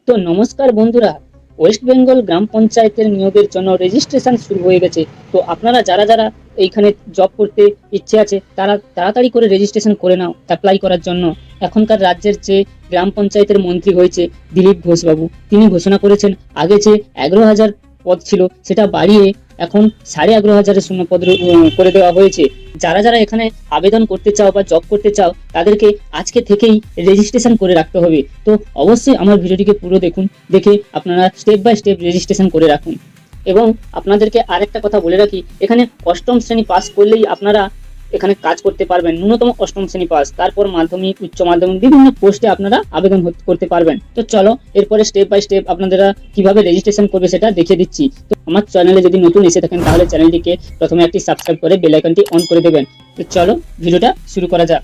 তো নমস্কার বন্ধুরা, ওয়েস্ট বেঙ্গল গ্রাম পঞ্চায়েতের নিয়োগের জন্য রেজিস্ট্রেশন শুরু হয়ে গেছে। তো আপনারা যারা যারা এইখানে জব করতে ইচ্ছে আছে তারা তাড়াতাড়ি করে রেজিস্ট্রেশন করে নাও অ্যাপ্লাই করার জন্য। এখনকার রাজ্যের যে গ্রাম পঞ্চায়েতের মন্ত্রী হয়েছে দিলীপ ঘোষবাবু, তিনি ঘোষণা করেছেন আগে যে 11,000 পদ ছিল সেটা বাড়িয়ে এখন 11,500 শূন্য পদ করে দেওয়া হয়েছে। যারা যারা এখানে আবেদন করতে চাও বা জব করতে চাও তাদেরকে আজকে থেকেই রেজিস্ট্রেশন করে রাখতে হবে। তো অবশ্যই আমার ভিডিওটিকে পুরো দেখুন, দেখে আপনারা স্টেপ বাই স্টেপ রেজিস্ট্রেশন করে রাখুন। এবং আপনাদেরকে আরেকটা কথা বলে রাখি, এখানে অষ্টম শ্রেণী পাস করলেই আপনারা এখানে কাজ করতে পারবেন। ন্যূনতম অষ্টম শ্রেণী পাস, তারপর মাধ্যমিক, উচ্চ মাধ্যমিক, বিভিন্ন পোস্টে আপনারা আবেদন করতে পারবেন। তো চলো এরপরে স্টেপ বাই স্টেপ আপনারা কিভাবে রেজিস্ট্রেশন করবে সেটা দেখিয়ে দিচ্ছি। তো আমার চ্যানেলে যদি নতুন এসে থাকেন তাহলে চ্যানেলটিকে প্রথমে একটি সাবস্ক্রাইব করে বেল আইকনটি অন করে দেবেন। তো চলো ভিডিওটা শুরু করা যাক।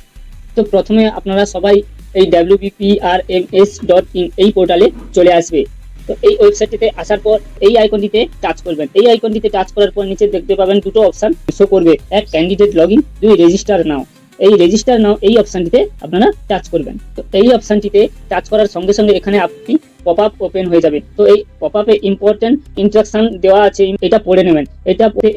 তো প্রথমে আপনারা সবাই এই wbprms.in এই পোর্টালে চলে আসবে। তো এই ওয়েবসাইটটিতে আসার পর এই আইকনটিতে টাচ করবেন। এই আইকনটিতে টাচ করার পর নিচে দেখতে পাবেন দুটো অপশন শো করবে, এক ক্যান্ডিডেট লগইন, দুই রেজিস্টার নাও। এই রেজিস্টার নাও এই অপশনটিতে আপনারা টাচ করবেন। তো এই অপশনটিতে টাচ করার সঙ্গে সঙ্গে এখানে আপনি পপ আপ ওপেন হয়ে যাবে। তো এই পপ আপে ইম্পর্টেন্ট ইনস্ট্রাকশন দেওয়া আছে, এটা পড়ে নেবেন।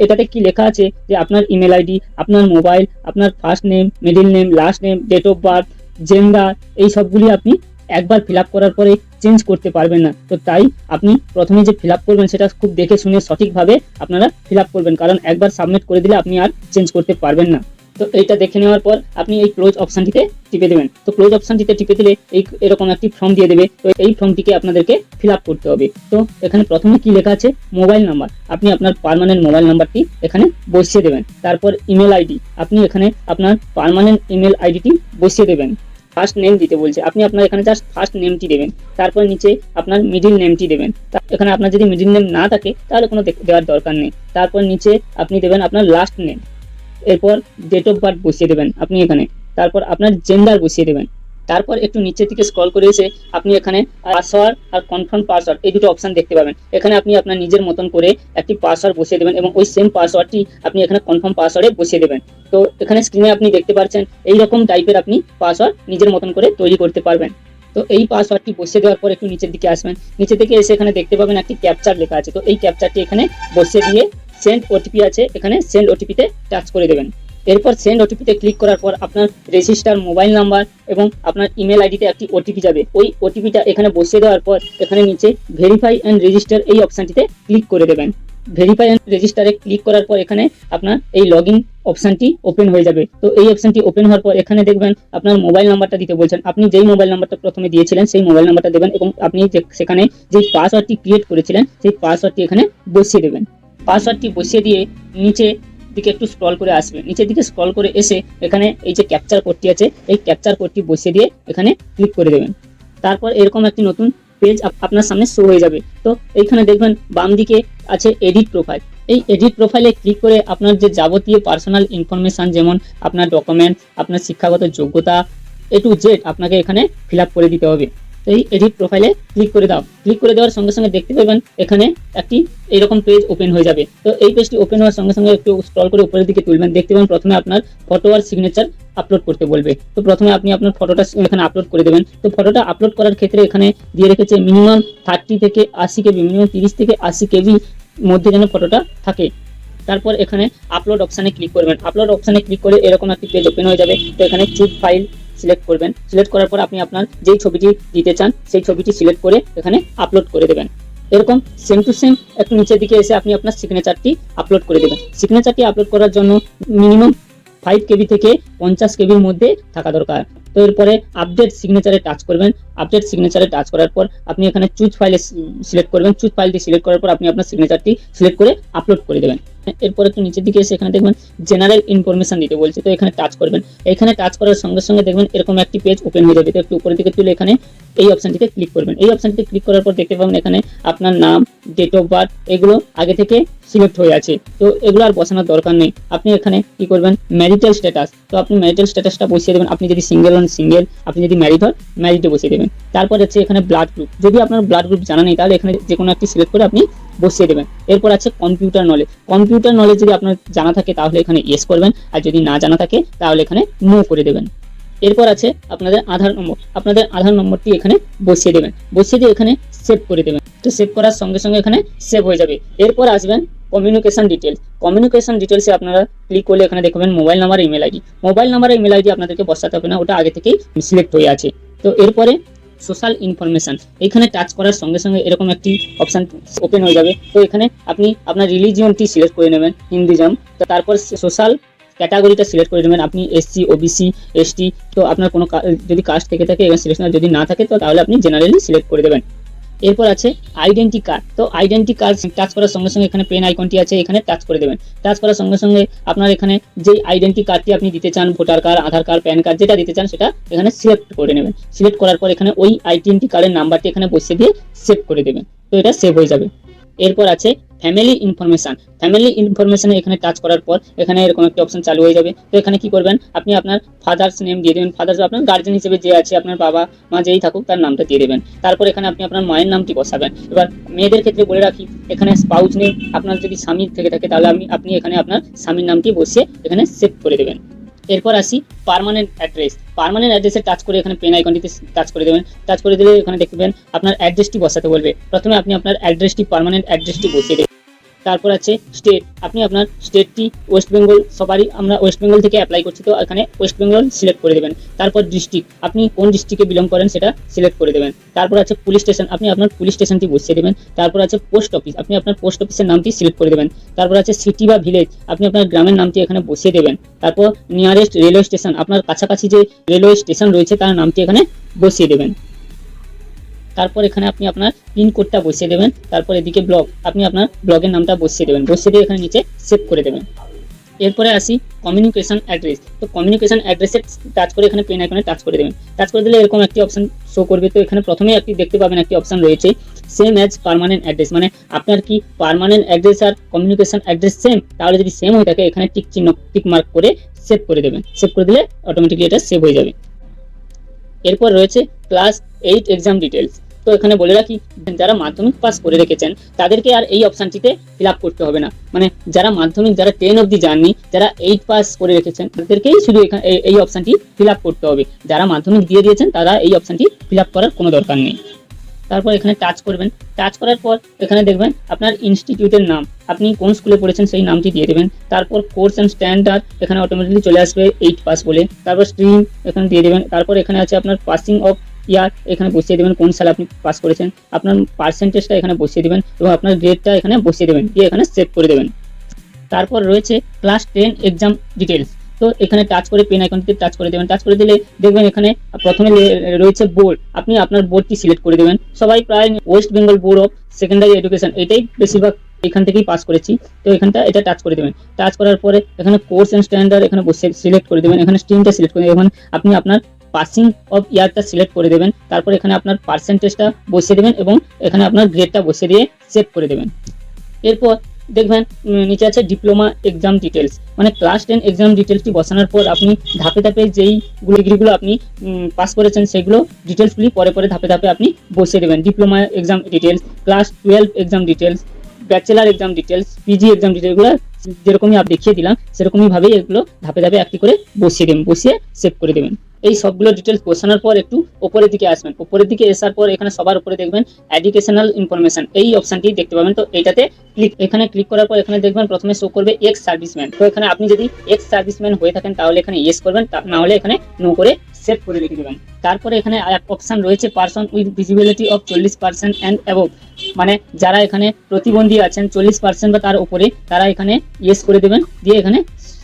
এটাতে কি লেখা আছে যে আপনার ইমেল আইডি, আপনার মোবাইল, আপনার first name, middle name, last name, date of birth, gender, এই সবগুলি আপনি একবার ফিল আপ করার পরে চেঞ্জ করতে পারবেন না। তো তাই আপনি প্রথমে যে ফিল আপ করবেন সেটা খুব দেখে শুনে সঠিকভাবে আপনারা ফিল আপ করবেন, কারণ একবার সাবমিট করে দিলে আপনি আর চেঞ্জ করতে পারবেন না। তো এইটা দেখে নেওয়ার পর আপনি এই ক্লোজ অপশনটিতে টিপে দেবেন। তো ক্লোজ অপশনটিতে টিপে দিলে এরকম একটি ফর্ম দিয়ে দেবে। তো এই ফর্মটিকে আপনাদেরকে ফিল আপ করতে হবে। তো এখানে প্রথমে কি লেখা আছে, মোবাইল নাম্বার, আপনি আপনার পার্মানেন্ট মোবাইল নাম্বারটি এখানে বসিয়ে দেবেন। তারপর ইমেল আইডি, আপনি এখানে আপনার পার্মানেন্ট ইমেল আইডিটি বসিয়ে দেবেন। ফার্স্ট নেম দিতে বলছে, আপনি আপনার এখানে জাস্ট ফার্স্ট নেমটি দেবেন। তারপর নিচে আপনার মিডিল নেমটি দেবেন। এখানে আপনার যদি মিডিল নেম না থাকে তাহলে কোনো দেওয়ার দরকার নেই। তারপর নিচে আপনি দেবেন আপনার লাস্ট নেম, এরপর ডেট অফ বার্থ বসিয়ে দেবেন আপনি এখানে। তারপর আপনার জেন্ডার বসিয়ে দেবেন। তারপর একটু নিচের দিকে স্ক্রল করে এসে আপনি এখানে পাসওয়ার্ড আর কনফার্ম পাসওয়ার্ড এই দুটো অপশন দেখতে পাবেন। এখানে আপনি আপনার নিজের মতন করে একটি পাসওয়ার্ড বসিয়ে দেবেন এবং ওই সেম পাসওয়ার্ডটি আপনি এখানে কনফার্ম পাসওয়ার্ডে বসিয়ে দেবেন। তো এখানে স্ক্রিনে আপনি দেখতে পাচ্ছেন এইরকম টাইপের আপনি পাসওয়ার্ড নিজের মতন করে তৈরি করতে পারবেন। তো এই পাসওয়ার্ডটি বসিয়ে দেওয়ার পর একটু নিচের দিকে আসবেন। নিচে থেকে এসে এখানে দেখতে পাবেন একটি ক্যাপচার লেখা আছে। তো এই ক্যাপচারটি এখানে বসিয়ে দিয়ে সেন্ড ওটিপি আছে, এখানে সেন্ড ওটিপিতে টাচ করে দেবেন। এরপর সেন্ড ওটিপিতে ক্লিক করার পর আপনার রেজিস্টার মোবাইল নাম্বার এবং আপনার ইমেল আইডিতে একটি ওটিপি যাবে। ওই ওটিপিটা এখানে বসিয়ে দেওয়ার পর এখানে নিচে ভেরিফাই অ্যান্ড রেজিস্টার এই অপশনটিতে ক্লিক করে দেবেন। ভেরিফাই অ্যান্ড রেজিস্টারে ক্লিক করার পর এখানে আপনার এই লগইন অপশনটি ওপেন হয়ে যাবে। তো এই অপশনটি ওপেন হওয়ার পর এখানে দেখবেন আপনার মোবাইল নাম্বারটা দিতে বলছেন। আপনি যেই মোবাইল নাম্বারটা প্রথমে দিয়েছিলেন সেই মোবাইল নাম্বারটা দেবেন এবং আপনি সেখানে যে পাসওয়ার্ডটি ক্রিয়েট করেছিলেন সেই পাসওয়ার্ডটি এখানে বসিয়ে দেবেন। পাসওয়ার্ডটি বসিয়ে দিয়ে নিচে দিকে একটু স্ক্রল করে আসবে। নিচের দিকে স্ক্রল করে এসে এখানে এই যে ক্যাপচার কোডটি আছে এই ক্যাপচার কোডটি বসিয়ে দিয়ে এখানে ক্লিক করে দেবেন। তারপর এরকম একটি নতুন পেজ আপনার সামনে শো হয়ে যাবে। তো এইখানে দেখবেন বাম দিকে আছে এডিট প্রোফাইল। এই এডিট প্রোফাইলে ক্লিক করে আপনার যে যাবতীয় পার্সোনাল ইনফরমেশন, যেমন আপনার ডকুমেন্ট, আপনার শিক্ষাগত যোগ্যতা, এ টু জেড আপনাকে এখানে ফিল আপ করে দিতে হবে। এই এডিট প্রোফাইলে ক্লিক করে দাও। ক্লিক করে দেওয়ার সঙ্গে সঙ্গে দেখতে পাবেন এখানে একটি এইরকম পেজ ওপেন হয়ে যাবে। তো এই পেজটি ওপেন হওয়ার সঙ্গে সঙ্গে একটু স্ক্রল করে উপরের দিকে তুলবেন। দেখতে পাবেন প্রথমে আপনার ফটো আর সিগনেচার আপলোড করতে বলবে। তো প্রথমে আপনি আপনার ফটোটা এখানে আপলোড করে দেবেন। তো ফটোটা আপলোড করার ক্ষেত্রে এখানে দিয়ে রেখেছে মিনিমাম 30 থেকে 80 কেবি, মিনিমাম 30 থেকে 80 কেবি মধ্যে যেন ফটোটা থাকে। তারপর এখানে আপলোড অপশানে ক্লিক করবেন। আপলোড অপশানে ক্লিক করে এরকম একটি পেজ ওপেন হয়ে যাবে। তো এখানে চুজ ফাইল সিলেক্ট করবেন। সিলেক্ট করার পর আপনি আপনার যেই ছবিটি দিতে চান সেই ছবিটি সিলেক্ট করে এখানে আপলোড করে দেবেন। এরকম সেম টু সেম একটু নিচের দিকে এসে আপনি আপনার সিগনেচারটি আপলোড করে দেবেন। সিগনেচারটি আপলোড করার জন্য মিনিমাম 5 কেবি থেকে 50 কেবির মধ্যে থাকা দরকার। তো এরপরে আপডেট সিগনেচারে টাচ করবেন। আপডেট সিগনেচারে টাচ করার পর আপনি এখানে চুজ ফাইলে সিলেক্ট করবেন। চুজ ফাইলটি সিলেক্ট করার পর আপনি আপনার সিগনেচারটি সিলেক্ট করে আপলোড করে দেবেন। এরপর একটু নিচের দিকে এসে এখানে দেখবেন জেনারেল ইনফরমেশন দিতে বলছে। তো এখানে টাচ করবেন। এখানে টাচ করার সঙ্গে সঙ্গে দেখবেন এরকম একটি পেজ ওপেন হয়ে যাবে। তো একটু উপরের দিকে তুলে এখানে এই অপশনটিতে ক্লিক করবেন। এই অপশনটিতে ক্লিক করার পর দেখতে পাবেন এখানে আপনার নাম, ডেট অফ বার্থ এগুলো আগে থেকে সিলেক্ট হয়ে আছে। তো এগুলো আর বসানোর দরকার নেই। আপনি এখানে কি করবেন, ম্যারিটাল স্ট্যাটাস। তো আপনি ম্যারিটাল স্ট্যাটাসটা বসিয়ে দেবেন। আপনি যদি সিঙ্গেল হন সিঙ্গেল, আপনি যদি ম্যারিড হন ম্যারিডে বসিয়ে দেবেন। তারপর হচ্ছে এখানে ব্লাড গ্রুপ। যদি আপনার ব্লাড গ্রুপ জানা নেই তাহলে এখানে যে কোনো একটি সিলেক্ট করে আপনি বসিয়ে দেবেন। এরপর আছে কম্পিউটার নলেজ। কম্পিউটার নলেজ যদি আপনার জানা থাকে তাহলে এখানে ইয়েস করবেন, আর যদি না জানা থাকে তাহলে এখানে নো করে দেবেন। এরপর আছে আপনাদের আধার নম্বর, আপনাদের আধার নম্বরটি এখানে বসিয়ে দেবেন, বসিয়ে দিয়ে এখানে সেভ করে দেবেন। তো সেভ করার সঙ্গে সঙ্গে এখানে সেভ হয়ে যাবে। এরপর আসবেন কমিউনিকেশন ডিটেলস। কমিউনিকেশন ডিটেলসে আপনারা ক্লিক করলে এখানে দেখবেন mobile number, email ID. Mobile number, email ID আপনাদেরকে বসাতে হবে না, ওটা আগে থেকেই সিলেক্ট হয়ে আছে। তো এরপরে সোশ্যাল ইনফরমেশন, এখানে টাচ করার সঙ্গে সঙ্গে এরকম একটি অপশন ওপেন হয়ে যাবে। তো এখানে আপনি আপনার রিলিজিয়নটি সিলেক্ট করে নেবেন, হিন্দুইজম। তো তারপর সোশ্যাল ক্যাটাগরিটা সিলেক্ট করে নেবেন, আপনি এসসি, ওবিসি, এসটি। তো আপনার কোনো যদি কাস্ট থেকে থাকে এখানে সিলেকশন, যদি না থাকে তো তাহলে আপনি জেনারেলি সিলেক্ট করে দেবেন। এরপর আছে আইডেন্টি কার্ড। তো আইডেন্টি কার্ড টাচ করার সঙ্গে সঙ্গে এখানে পেন আইকনটি আছে, এখানে টাচ করে দেবেন। টাচ করার সঙ্গে সঙ্গে আপনার এখানে যে আইডেন্টি কার্ডটি আপনি দিতে চান, ভোটার কার্ড, আধার কার্ড, প্যান কার্ড, যেটা দিতে চান সেটা এখানে সিলেক্ট করে নেবেন। সিলেক্ট করার পর এখানে ওই আইডেন্টি কার্ডের নাম্বারটি এখানে বসিয়ে দিয়ে সেভ করে দেবেন। তো এটা সেভ হয়ে যাবে। এরপর আছে ফ্যামিলি ইনফরমেশন। ফ্যামিলি ইনফরমেশনে এখানে টাচ করার পর এখানে এরকম একটা অপশন চালু হয়ে যাবে। তো এখানে কি করবেন, আপনি আপনার ফাদার্স নেম দিয়ে দেবেন, ফাদার্স আপনার গার্জেন হিসেবে যে আছে, আপনার বাবা মা যেই থাকুক তার নামটা দিয়ে দেবেন। তারপর এখানে আপনি আপনার মায়ের নামটি বসাবেন। এবার মেয়েদের ক্ষেত্রে বলে রাখি, এখানে স্পাউস নেম, আপনার যদি স্বামী থেকে থাকে তাহলে আপনি এখানে আপনার স্বামীর নামটি বসিয়ে এখানে সেভ করে দেবেন। এরপর আসি পার্মানেন্ট অ্যাড্রেস। পার্মানেন্ট অ্যাড্রেসে টাচ করে এখানে পেন আইকনটিতে টাচ করে দেবেন। টাচ করে দিলে এখানে দেখবেন আপনার অ্যাড্রেসটি বসাতে বলবে। প্রথমে আপনি আপনার অ্যাড্রেসটি, পার্মানেন্ট অ্যাড্রেসটি বসিয়ে দেবেন। তারপর আছে স্টেট, আপনি আপনার স্টেটটি ওয়েস্ট বেঙ্গল, সবারই আমরা ওয়েস্ট বেঙ্গল থেকে অ্যাপ্লাই করছি, তো এখানে ওয়েস্ট বেঙ্গল সিলেক্ট করে দেবেন। তারপর ডিস্ট্রিক্ট, আপনি কোন ডিস্ট্রিক্টে বিলং করেন সেটা সিলেক্ট করে দেবেন। তারপর আছে পুলিশ স্টেশন, আপনি আপনার পুলিশ স্টেশনটি বসিয়ে দেবেন। তারপর আছে পোস্ট অফিস, আপনি আপনার পোস্ট অফিসের নামটি সিলেক্ট করে দেবেন। তারপর আছে সিটি বা ভিলেজ, আপনি আপনার গ্রামের নামটি এখানে বসিয়ে দেবেন। তারপর নিয়ারেস্ট রেলওয়ে স্টেশন, আপনার কাছাকাছি যে রেলওয়ে স্টেশন রয়েছে তার নামটি এখানে বসিয়ে দেবেন। তারপর এখানে আপনি আপনার পিনকোডটা বসিয়ে দেবেন। তারপর এদিকে ব্লক, আপনি আপনার ব্লগের নামটা বসিয়ে দেবেন, বসিয়ে দিয়ে এখানে নিচে সেভ করে দেবেন। এরপরে আসি কমিউনিকেশন অ্যাড্রেস। তো কমিউনিকেশন অ্যাড্রেসে টাচ করে এখানে পেন আইকনে টাচ করে দেবেন। টাচ করে দিলে এরকম একটি অপশন শো করবে। তো এখানে প্রথমেই আপনি দেখতে পাবেন একটি অপশন রয়েছে সেম অ্যাজ পার্মানেন্ট অ্যাড্রেস, মানে আপনার কি পার্মানেন্ট অ্যাড্রেস আর কমিউনিকেশন অ্যাড্রেস সেম? তাহলে যদি সেম হয়ে থাকে এখানে টিক চিহ্ন, টিক মার্ক করে সেভ করে দেবেন। সেভ করে দিলে অটোমেটিকলি এটা সেভ হয়ে যাবে। এরপর রয়েছে ক্লাস 8 এক্সাম ডিটেলস। তো এখানে বলে রাখি, যারা মাধ্যমিক পাস করে রেখেছেন তাদেরকে আর এই অপশনটিতে ফিল আপ করতে হবে না। মানে যারা মাধ্যমিক, যারা 10 অবধি যাননি, যারা 8 পাস করে রেখেছেন তাদেরকেই শুধু এখানে এই অপশনটি ফিল আপ করতে হবে। যারা মাধ্যমিক দিয়ে দিয়েছেন তারা এই অপশনটি ফিল আপ করার কোনো দরকার নেই। তারপর এখানে টাচ করবেন। টাচ করার পর এখানে দেখবেন আপনার ইনস্টিটিউটের নাম, আপনি কোন স্কুলে পড়েছেন সেই নামটি দিয়ে দেবেন। তারপর কোর্স অ্যান্ড স্ট্যান্ডার্ড, এখানে অটোমেটিকলি চলে আসবে 8 পাস বলে। তারপর স্ট্রিম এখানে দিয়ে দেবেন। তারপর এখানে আছে আপনার পাসিং অফ ইয়ার, এখানে বসিয়ে দেবেন কোন সালে আপনি পাস করেছেন। আপনার পার্সেন্টেজটা এখানে বসিয়ে দেবেন এবং আপনার গ্রেডটা এখানে বসিয়ে দেবেন, দিয়ে এখানে সেভ করে দেবেন। তারপর রয়েছে ক্লাস 10 এক্সাম ডিটেলস। তো এখানে টাচ করে পেন আইকনটিতে টাচ করে দেবেন। টাচ করে দিলে দেখবেন এখানে প্রথমে রয়েছে বোর্ড, আপনি আপনার বোর্ডটি সিলেক্ট করে দেবেন। সবাই প্রায় West Bengal board of secondary education, এটাই বেশিরভাগ এখান থেকেই পাস করেছি। তো এখানটা এটা টাচ করে দেবেন। টাচ করার পরে এখানে কোর্স এন্ড স্ট্যান্ডার্ড এখানে বসে সিলেক্ট করে দেবেন। এখানে স্ট্রিমটা সিলেক্ট করে দেবেন। আপনি আপনার পাসিং অফ ইয়ারটা সিলেক্ট করে দেবেন। তারপর এখানে আপনার পার্সেন্টেজটা বসিয়ে দেবেন এবং এখানে আপনার গ্রেডটা বসিয়ে দিয়ে সেভ করে দেবেন। এরপর দেখবেন নিচে আছে ডিপ্লোমা এক্সাম ডিটেলস, মানে ক্লাস 10 এক্সাম ডিটেলসটি বসানোর পর আপনি ধাপে ধাপে যেই ডিগ্রিগুলো আপনি পাস করেছেন সেগুলো ডিটেলসগুলি পরে পরে ধাপে ধাপে আপনি বসিয়ে দেবেন। Diploma exam details, class 12 exam details, bachelor exam details, PG exam ডিটেলসগুলো যেরকমই আপনি দেখিয়ে দিলাম সেরকমই ভাবেই এগুলো ধাপে ধাপে একটি করে বসিয়ে দেবেন, বসিয়ে সেভ করে দেবেন। এই সবগুলো ডিটেলস বসানোর পর একটু উপরের দিকে আসবেন। উপরের দিকে আসার পর এখানে সবার উপরে দেখবেন এডুকেশনাল ইনফরমেশন, এই অপশনটি দেখতে পাবেন। তো এইটাতে এখানে ক্লিক করার পর এখানে দেখবেন প্রথমে শো করবে এক্স সার্ভিসম্যান। তো এখানে আপনি যদি এক্স সার্ভিসম্যান হয়ে থাকেন তাহলে এখানে ইয়েস করবেন, না হলে এখানে নো করে সেভ করে রেখে দেবেন। তারপরে এখানে এক অপশন রয়েছে person with visibility of 40% and above, মানে যারা এখানে প্রতিবন্ধী আছেন 40% বা তার উপরে, তারা এখানে ইয়েস করে দেবেন, দিয়ে এখানে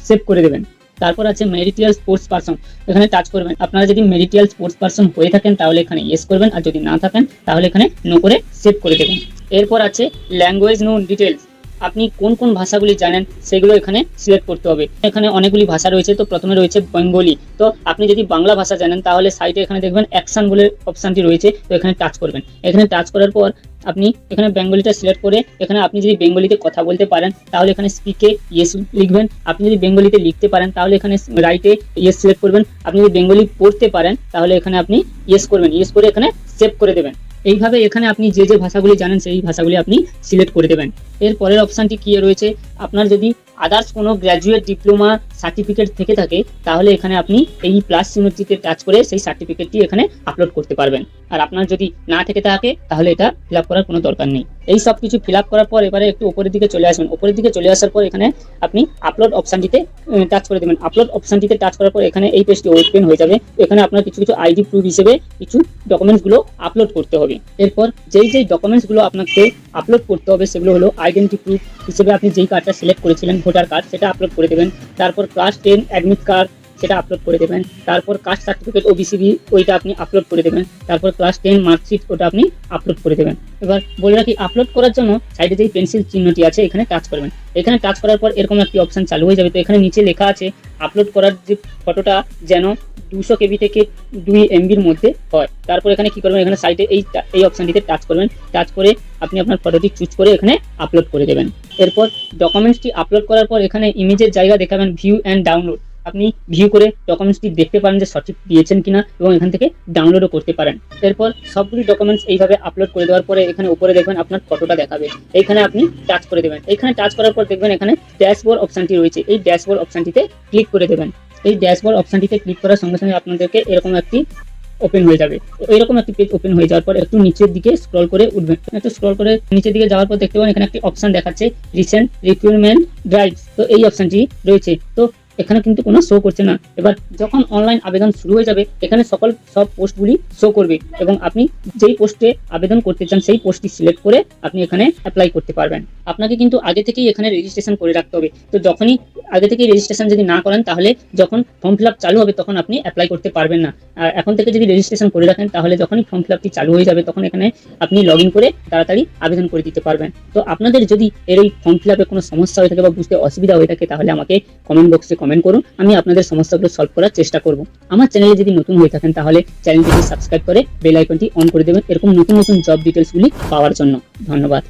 সেভ করে দেবেন। তারপর আছে মেরিটিয়াল স্পোর্টস পারসন, এখানে টাচ করবেন। আপনারা যদি মেরিটিয়াল স্পোর্টস পারসন হয়ে থাকেন তাহলে এখানে ইয়েস করবেন, আর যদি না থাকেন তাহলে এখানে নো করে সেভ করে দেবেন। এরপর আছে ল্যাঙ্গুয়েজ নোন ডিটেলস, আপনি কোন কোন ভাষাগুলি জানেন সেগুলো এখানে সিলেক্ট করতে হবে। এখানে অনেকগুলি ভাষা রয়েছে। তো প্রথমে রয়েছে বেঙ্গলি। তো আপনি যদি বাংলা ভাষা জানেন তাহলে সাইডে এখানে দেখবেন অ্যাকশন বলে অপশনটি রয়েছে, তো এখানে টাচ করবেন। এখানে টাচ করার পর আপনি এখানে বেঙ্গলিটা সিলেক্ট করে এখানে আপনি যদি বেঙ্গলিতে কথা বলতে পারেন তাহলে এখানে স্পিকে ইয়েস লিখবেন। আপনি যদি বেঙ্গলিতে লিখতে পারেন তাহলে এখানে রাইটে ইয়েস সিলেক্ট করবেন। আপনি যদি বেঙ্গলি পড়তে পারেন তাহলে এখানে আপনি ইয়েস করবেন, ইয়েস করে এখানে সেভ করে দেবেন। এইভাবে এখানে আপনি যে যে ভাষাগুলি জানেন সেই ভাষাগুলি আপনি সিলেক্ট করে দেবেন। এর পরের অপশানটি কি রয়েছে, আপনার যদি আদার্স কোনো গ্র্যাজুয়েট ডিপ্লোমা সার্টিফিকেট থেকে থাকে তাহলে এখানে আপনি এই প্লাস চিহ্নটিতে টাচ করে সেই সার্টিফিকেটটি এখানে আপলোড করতে পারবেন। আর আপনার যদি না থেকে থাকে তাহলে এটা ফিল আপ করার কোনো দরকার নেই। এই সব কিছু ফিল আপ করার পর এবারে একটু উপরের দিকে চলে আসবেন। উপরের দিকে চলে আসার পর এখানে আপনি আপলোড অপশানটিতে টাচ করে দেবেন। আপলোড অপশানটিতে টাচ করার পর এখানে এই পেজটি ওপেন হয়ে যাবে। এখানে আপনার কিছু কিছু আইডি প্রুফ হিসেবে কিছু ডকুমেন্টসগুলো আপলোড করতে হবে। এরপর যেই ডকুমেন্টসগুলো আপনাকে আপলোড করতে হবে সেগুলো হলো আইডেন্টি প্রুফ হিসেবে আপনি যেই কার্ডটা সিলেক্ট করেছিলেন ভোটার কার্ড, সেটা আপলোড করে দেবেন। তারপর ক্লাস 10 অ্যাডমিট কার্ড, সেটা আপলোড করে দেবেন। তারপর কাস্ট সার্টিফিকেট ওবিসিবি, ওইটা আপনি আপলোড করে দেবেন। তারপর ক্লাস 10 মার্কশিট, ওটা আপনি আপলোড করে দেবেন। এবার বলে রাখি, আপলোড করার জন্য সাইডে যেই পেন্সিল চিহ্নটি আছে এখানে টাচ করবেন। এখানে টাচ করার পর এরকম একটি অপশন চালু হয়ে যাবে। তো এখানে নিচে লেখা আছে আপলোড করার যে ফটোটা যেন 200 কেবি থেকে 2 এমবির মধ্যে হয়। তারপর এখানে কি করবেন, এখানে সাইডে এই অপশনটিতে টাচ করবেন। টাচ করে আপনি আপনার ফটোটি চুজ করে এখানে আপলোড করে দেবেন। এরপর ডকুমেন্টসটি আপলোড করার পর এখানে ইমেজের জায়গা দেখাবেন ভিউ অ্যান্ড ডাউনলোড। আপনি ভিউ করে ডকুমেন্টসটি দেখতে পারেন যে সঠিক দিয়েছেন কিনা এবং এখান থেকে ডাউনলোডও করতে পারেন। এরপর সবগুলি ডকুমেন্টস এইভাবে আপলোড করে দেওয়ার পরে এখানে উপরে দেখবেন আপনার ফটোটা দেখাবে। এইখানে আপনি টাচ করে দেবেন। এইখানে টাচ করার পর দেখবেন এখানে ড্যাশবোর্ড অপশনটি রয়েছে। এই ড্যাশবোর্ড অপশনটিতে ক্লিক করে দেবেন। এই ড্যাশবোর্ড অপশনটিতে ক্লিক করার সঙ্গে সঙ্গে আপনাদেরকে এরকম একটি ওপেন হয়ে যাবে। এইরকম একটি পেজ ওপেন হয়ে যাওয়ার পর একটু নিচের দিকে স্ক্রল করে উঠবেন। একটু স্ক্রল করে নিচের দিকে যাওয়ার পর দেখতে পাবেন এখানে একটি অপশন দেখাচ্ছে রিসেন্ট রিক্রুটমেন্ট ড্রাইভস। তো এই অপশনটি রয়েছে। তো এখানে কিন্তু কোনো শো করছে না। এবার যখন অনলাইন আবেদন শুরু হয়ে যাবে এখানে সব পোস্টগুলি শো করবে এবং আপনি যেই পোস্টে আবেদন করতে চান সেই পোস্টটি সিলেক্ট করে আপনি এখানে অ্যাপ্লাই করতে পারবেন। আপনাকে কিন্তু আগে থেকেই এখানে রেজিস্ট্রেশন করে রাখতে হবে। তো যখনই আগে থেকেই রেজিস্ট্রেশন যদি না করেন তাহলে যখন ফর্ম ফিল আপ চালু হবে তখন আপনি অ্যাপ্লাই করতে পারবেন না। আর এখন থেকে যদি রেজিস্ট্রেশন করে রাখেন তাহলে যখনই ফর্ম ফিল আপটি চালু হয়ে যাবে তখন এখানে আপনি লগ ইন করে তাড়াতাড়ি আবেদন করে দিতে পারবেন। তো আপনাদের যদি এর এই ফর্ম ফিল আপে কোনো সমস্যা হয়ে থাকে বা বুঝতে অসুবিধা হয়ে থাকে তাহলে আমাকে কমেন্ট বক্সে কমেন্ট করুন। আমি আপনাদের সমস্যাগুলো সলভ করার চেষ্টা করব। আমার চ্যানেলে যদি নতুন হয়ে থাকেন তাহলে চ্যানেলটিকে সাবস্ক্রাইব করে বেল আইকনটি অন করে দেবেন এরকম নতুন নতুন জব ডিটেলসগুলি পাওয়ার জন্য। ধন্যবাদ।